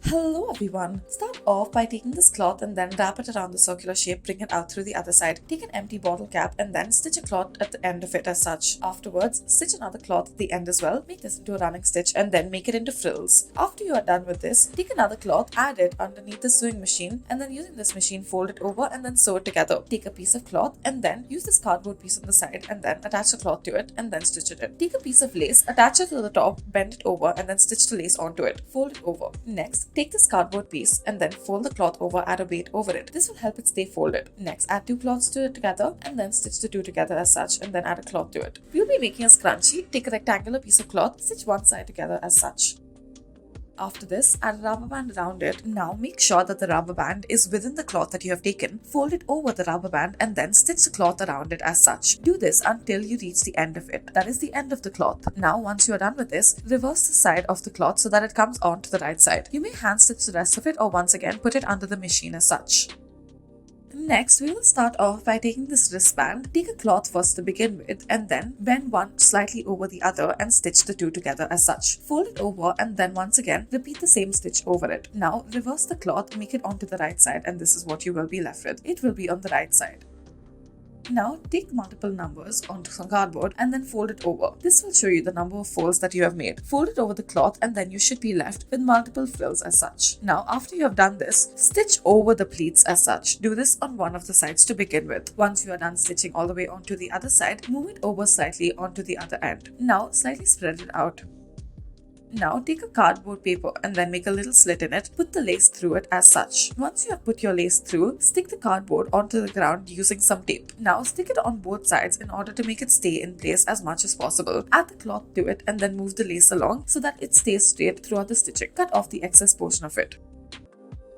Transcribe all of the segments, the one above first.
Hello everyone. Start off by taking this cloth and then wrap it around the circular shape, bring it out through the other side. Take an empty bottle cap and then stitch a cloth at the end of it as such. Afterwards, stitch another cloth at the end as well. Make this into a running stitch and then make it into frills. After you are done with this, take another cloth, add it underneath the sewing machine and then using this machine fold it over and then sew it together. Take a piece of cloth and then use this cardboard piece on the side and then attach the cloth to it and then stitch it in. Take a piece of lace, attach it to the top, bend it over and then stitch the lace onto it. Fold it over. Next, take this cardboard piece and then fold the cloth over, add a weight over it. This will help it stay folded. Next, add two cloths to it together and then stitch the two together as such and then add a cloth to it. We'll be making a scrunchie. Take a rectangular piece of cloth, stitch one side together as such. After this, add a rubber band around it. Now make sure that the rubber band is within the cloth that you have taken. Fold it over the rubber band and then stitch the cloth around it as such. Do this until you reach the end of it. That is the end of the cloth. Now once you are done with this, reverse the side of the cloth so that it comes onto the right side. You may hand stitch the rest of it or once again put it under the machine as such. Next, we will start off by taking this wristband. Take a cloth first to begin with and then bend one slightly over the other and stitch the two together as such. Fold it over and then once again repeat the same stitch over it. Now reverse the cloth, make it onto the right side and this is what you will be left with. It will be on the right side. Now take multiple numbers onto some cardboard and then fold it over. This will show you the number of folds that you have made. Fold it over the cloth and then you should be left with multiple frills as such. Now after you have done this, stitch over the pleats as such. Do this on one of the sides to begin with. Once you are done stitching all the way onto the other side, move it over slightly onto the other end. Now slightly spread it out. Now take a cardboard paper and then make a little slit in it. Put the lace through it as such. Once you have put your lace through, stick the cardboard onto the ground using some tape. Now stick it on both sides in order to make it stay in place as much as possible. Add the cloth to it and then move the lace along so that it stays straight throughout the stitching. Cut off the excess portion of it.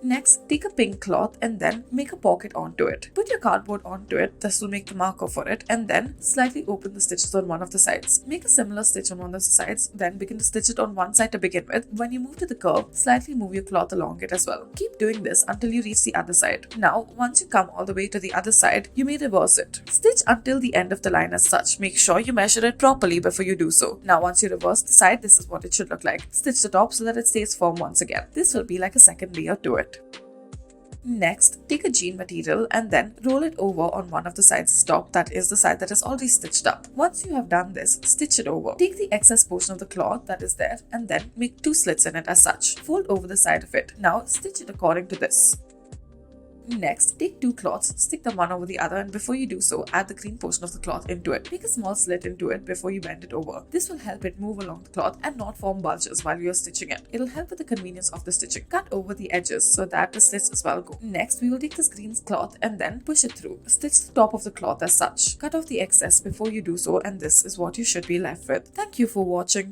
Next, take a pink cloth and then make a pocket onto it. Put your cardboard onto it, this will make the marker for it, and then slightly open the stitches on one of the sides. Make a similar stitch on one of the sides, then begin to stitch it on one side to begin with. When you move to the curve, slightly move your cloth along it as well. Keep doing this until you reach the other side. Now, once you come all the way to the other side, you may reverse it. Stitch until the end of the line as such. Make sure you measure it properly before you do so. Now, once you reverse the side, this is what it should look like. Stitch the top so that it stays firm once again. This will be like a second layer to it. Next, take a jean material and then roll it over on one of the sides top, that is the side that is already stitched up. Once you have done this, stitch it over. Take the excess portion of the cloth that is there and then make two slits in it as such. Fold over the side of it. Now stitch it according to this. Next, take two cloths, stick them one over the other and before you do so, add the green portion of the cloth into it. Make a small slit into it before you bend it over. This will help it move along the cloth and not form bulges while you are stitching it. It will help with the convenience of the stitching. Cut over the edges so that the slits as well go. Next, we will take this green cloth and then push it through. Stitch the top of the cloth as such. Cut off the excess before you do so and this is what you should be left with. Thank you for watching.